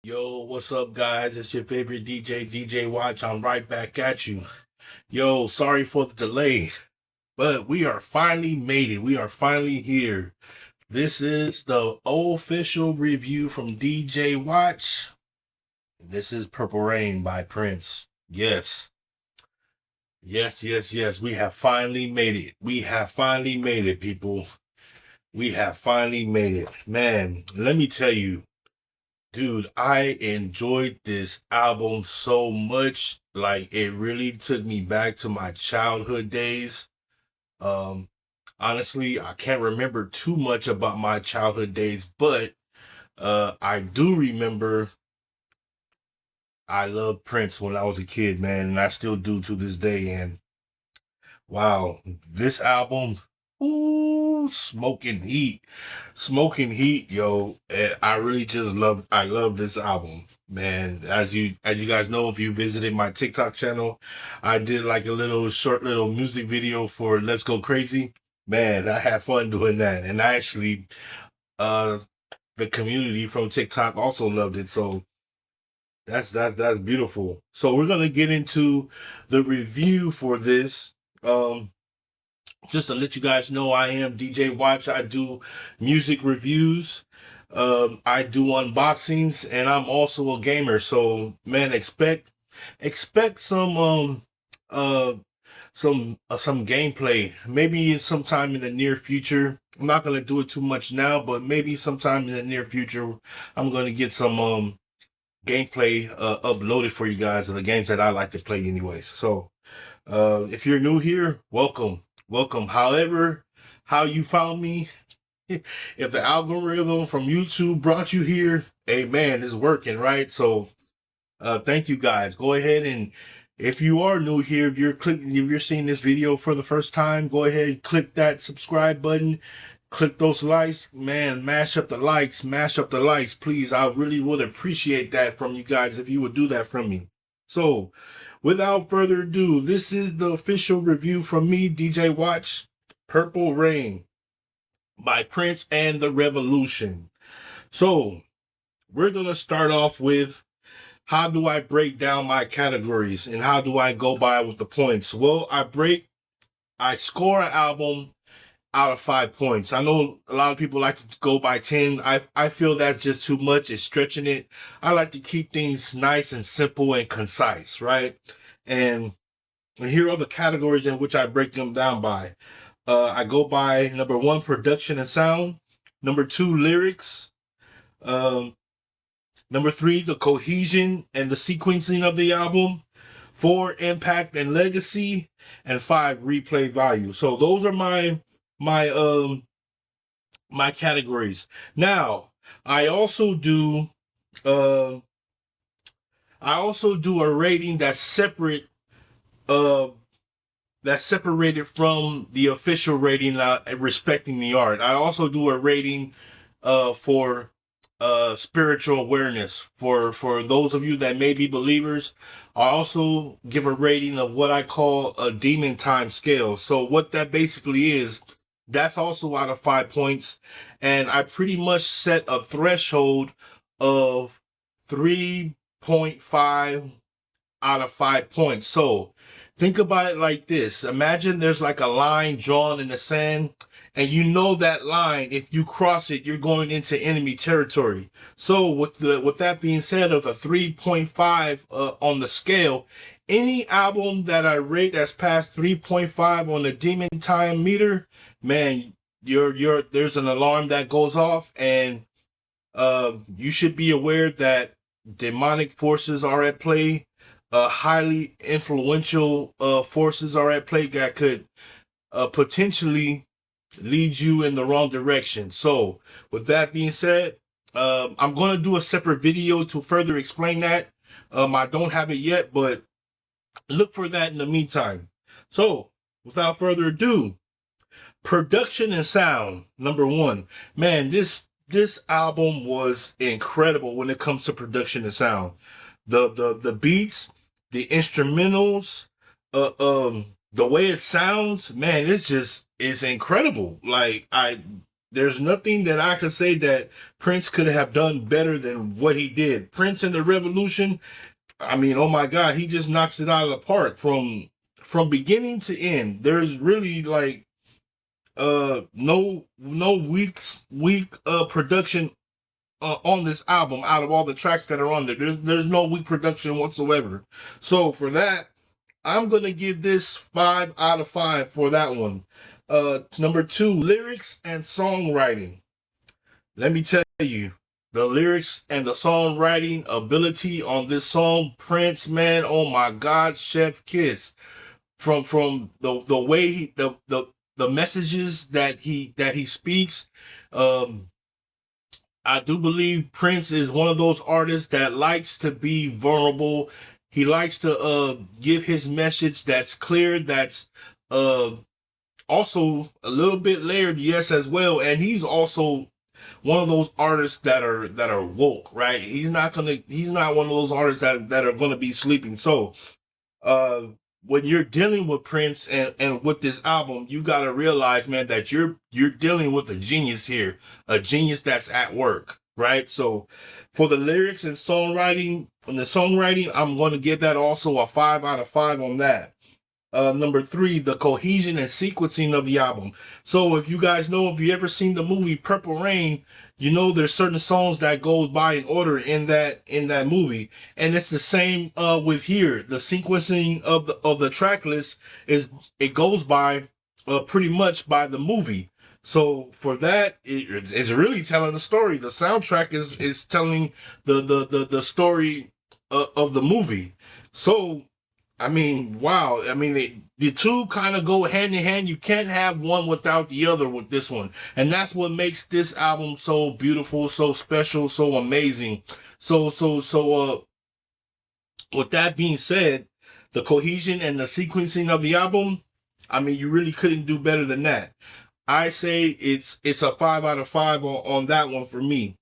Yo, what's up, guys? It's your favorite DJ, DJ Watch. I'm right back at you. Yo, sorry for the delay, but we are finally made it. We are finally here. This is the official review from DJ Watch. This is Purple Rain by Prince. Yes. Yes. We have finally made it. We have finally made it, people. We have finally made it. Man, let me tell you. Dude, I enjoyed this album so much. Like, it really took me back to my childhood days. Um, Honestly, I can't remember too much about my childhood days, but I do remember I loved Prince when I was a kid, man, and I still do to this day. And wow, this album, ooh, smoking heat, yo. And I love this album, man. As you guys know, if you visited my TikTok channel, I did like a short little music video for Let's Go Crazy. Man, I had fun doing that, and I actually, uh, the community from TikTok also loved it. So that's beautiful. So we're gonna get into the review for this. Um, just to let you guys know, I am DJ Watch. I do music reviews. I do unboxings, and I'm also a gamer. So, man, expect uh some gameplay. Maybe sometime in the near future. I'm not gonna do it too much now, but maybe sometime in the near future, I'm gonna get some gameplay uploaded for you guys of the games that I like to play, anyways. So. If you're new here, welcome. However, how you found me, if the algorithm from YouTube brought you here, hey man, it's working, right? So, thank you guys. Go ahead and if you are new here, if you're seeing this video for the first time, go ahead and click that subscribe button. Click those likes, man. Mash up the likes, please. I really would appreciate that from you guys if you would do that from me. So, without further ado, this is the official review from me, DJ Watch, Purple Rain by Prince and the Revolution. So, we're going to start off with how do I break down my categories and how do I go by with the points? Well, I score an album out of 5 points. I know a lot of people like to go by 10. I feel that's just too much. It's stretching it. I like to keep things nice and simple and concise, right? And here are the categories in which I break them down by. I go by number 1, production and sound. Number 2, lyrics. Number 3, the cohesion and the sequencing of the album. 4, impact and legacy. And 5, replay value. So those are my my categories. Now, I also do a rating that's separate that's separated from the official rating respecting the art. I also do a rating for spiritual awareness for those of you that may be believers. I also give a rating of what I call a demon time scale. So what that basically is, that's also out of 5 points, and I pretty much set a threshold of 3.5 out of 5 points. So think about it like this. Imagine there's like a line drawn in the sand, and you know that line, if you cross it, you're going into enemy territory. So with that being said, of the 3.5 on the scale, any album that I rate that's past 3.5 on the demon time meter, man, there's an alarm that goes off, and you should be aware that demonic forces are at play. Highly influential forces are at play that could potentially lead you in the wrong direction. So with that being said, I'm going to do a separate video to further explain that. I don't have it yet, but look for that in the meantime. So without further ado, production and sound, number 1. Man, this album was incredible when it comes to production and sound. The beats, the instrumentals, the way it sounds, man, it's incredible. Like there's nothing that I could say that Prince could have done better than what he did. Prince and the Revolution, I mean, oh my God, he just knocks it out of the park from beginning to end. There's really like no weak production on this album out of all the tracks that are on there. There's no weak production whatsoever. So for that, I'm gonna give this 5 out of 5 for that one. Number 2, lyrics and songwriting. Let me tell you, the lyrics and the songwriting ability on this song, Prince, man, oh my God, Chef Kiss. From the way the messages that he speaks, I do believe Prince is one of those artists that likes to be vulnerable. He likes to give his message that's clear, that's also a little bit layered, yes, as well. And he's also one of those artists that are woke, right? He's not one of those artists that are gonna be sleeping. So when you're dealing with Prince and with this album, you gotta realize, man, that you're dealing with a genius here, a genius that's at work, right? So for the lyrics and songwriting, I'm gonna give that also a 5 out of 5 on that. Number 3, the cohesion and sequencing of the album. So if you guys know, if you ever seen the movie Purple Rain, you know there's certain songs that goes by in order in that movie, and it's the same with here. The sequencing of the track list it goes by pretty much by the movie. So for that, it's really telling the story. The soundtrack is telling the story of the movie. So I mean, wow. I mean, the two kind of go hand in hand. You can't have one without the other with this one. And that's what makes this album so beautiful, so special, so amazing. So, with that being said, the cohesion and the sequencing of the album, I mean, you really couldn't do better than that. I say it's a 5 out of 5 on that one for me.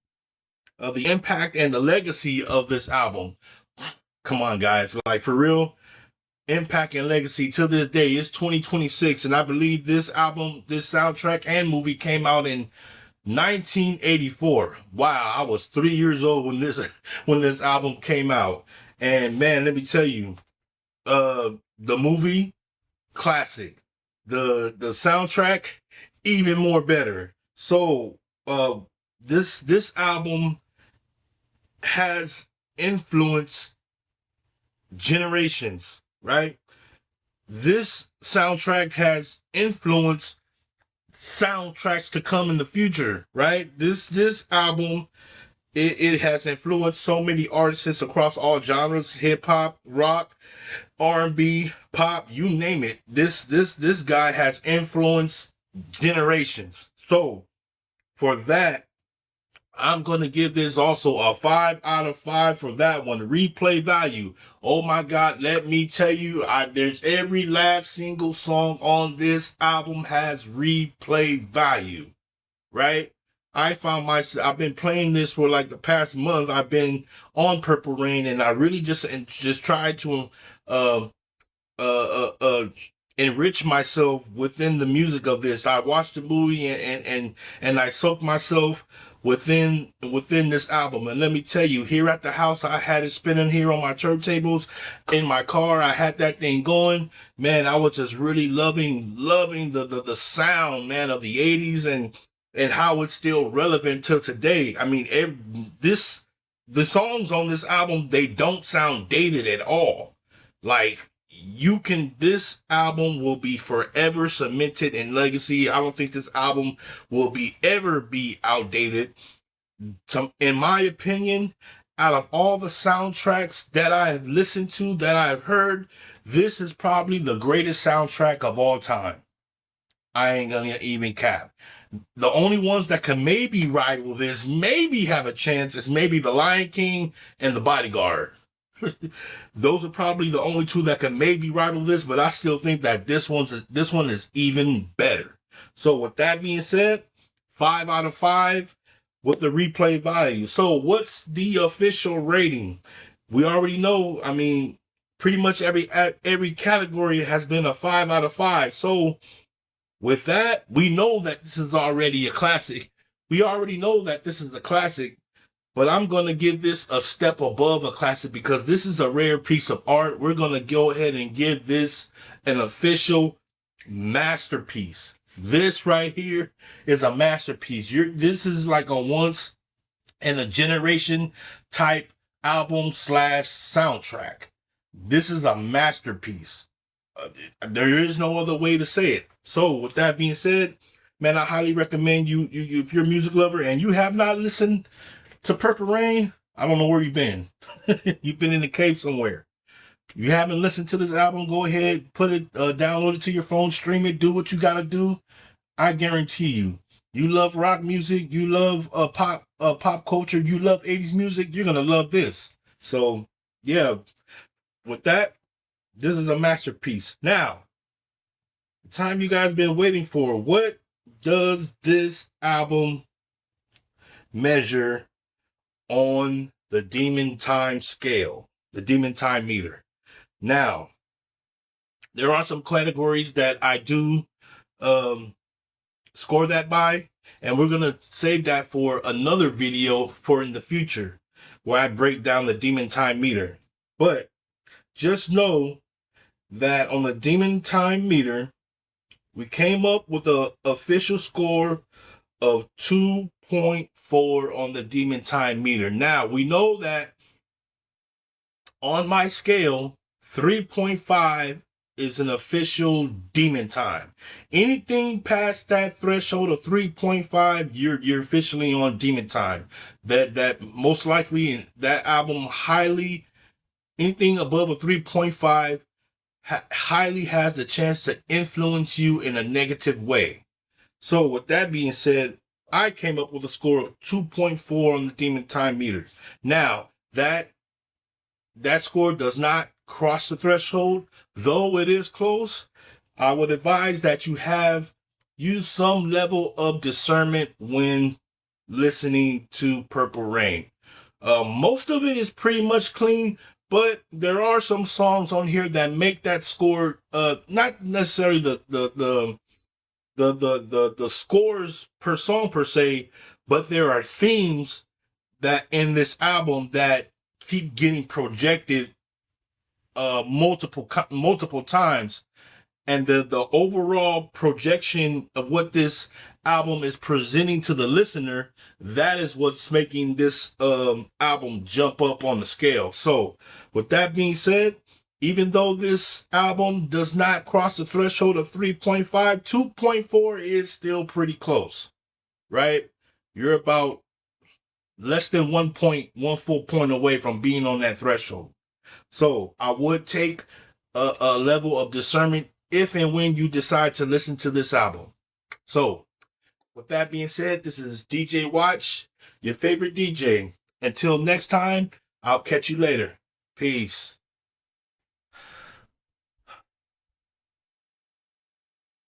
The impact and the legacy of this album. Come on, guys. Like, for real. Impact and legacy to this day. It's 2026, and I believe this album, this soundtrack and movie came out in 1984. Wow, I was 3 years old when this album came out. And man, let me tell you, the movie, classic. The soundtrack, even more better. So this album has influenced generations. Right? This soundtrack has influenced soundtracks to come in the future, right? This album, it has influenced so many artists across all genres, hip hop, rock, R&B, pop, you name it. This guy has influenced generations. So for that, I'm going to give this also a 5 out of 5 for that one. Replay value. Oh my God, let me tell you, there's every last single song on this album has replay value, right? I've been playing this for like the past month. I've been on Purple Rain, and I really just tried to enrich myself within the music of this. I watched the movie and I soaked myself within this album. And let me tell you, here at the house, I had it spinning here on my turntables. In my car, I had that thing going. Man, I was just really loving the sound, man, of the 80s and how it's still relevant till today. I mean, the songs on this album, they don't sound dated at all. Like, this album will be forever cemented in legacy. I don't think this album will ever be outdated. In my opinion, out of all the soundtracks that I have listened to, that I've heard, this is probably the greatest soundtrack of all time. I ain't gonna even cap. The only ones that can maybe rival this, maybe have a chance, is maybe The Lion King and The Bodyguard. Those are probably the only two that can maybe rival this, but I still think that this one is even better. So with that being said, 5 out of 5 with the replay value. So what's the official rating? We already know, I mean, pretty much every category has been a 5 out of 5. So With that, we know that this is already a classic. We already know that this is a classic, but I'm going to give this a step above a classic because this is a rare piece of art. We're going to go ahead and give this an official masterpiece. This right here is a masterpiece. This is like a once in a generation type album slash soundtrack. This is a masterpiece. There is no other way to say it. So with that being said, man, I highly recommend you if you're a music lover and you have not listened to Purple Rain, I don't know where you've been. You've been in the cave somewhere. If you haven't listened to this album, go ahead, put it, download it to your phone, stream it, do what you gotta do. I guarantee you, you love rock music, you love pop culture, you love 80s music, you're gonna love this. So yeah, with that, this is a masterpiece. Now, the time you guys been waiting for, what does this album measure on the Demon Time scale, the Demon Time meter? Now, there are some categories that I do score that by, and we're gonna save that for another video for in the future where I break down the Demon Time meter. But just know that on the Demon Time meter, we came up with an official score of 2.4 on the Demon Time meter. Now, we know that on my scale, 3.5 is an official Demon Time. Anything past that threshold of 3.5, you're officially on Demon Time. That most likely that album anything above a 3.5 highly has the chance to influence you in a negative way. So with that being said, I came up with a score of 2.4 on the Demon Time meter. Now, that score does not cross the threshold, though it is close. I would advise that you use some level of discernment when listening to Purple Rain. Most of it is pretty much clean, but there are some songs on here that make that score not necessarily the scores per song per se, but there are themes that in this album that keep getting projected multiple times, and the overall projection of what this album is presenting to the listener, that is what's making this album jump up on the scale. So with that being said, even though this album does not cross the threshold of 3.5, 2.4 is still pretty close, right? You're about less than 1 full point away from being on that threshold. So I would take a level of discernment if and when you decide to listen to this album. So with that being said, this is DJ Watch, your favorite DJ. Until next time, I'll catch you later. Peace.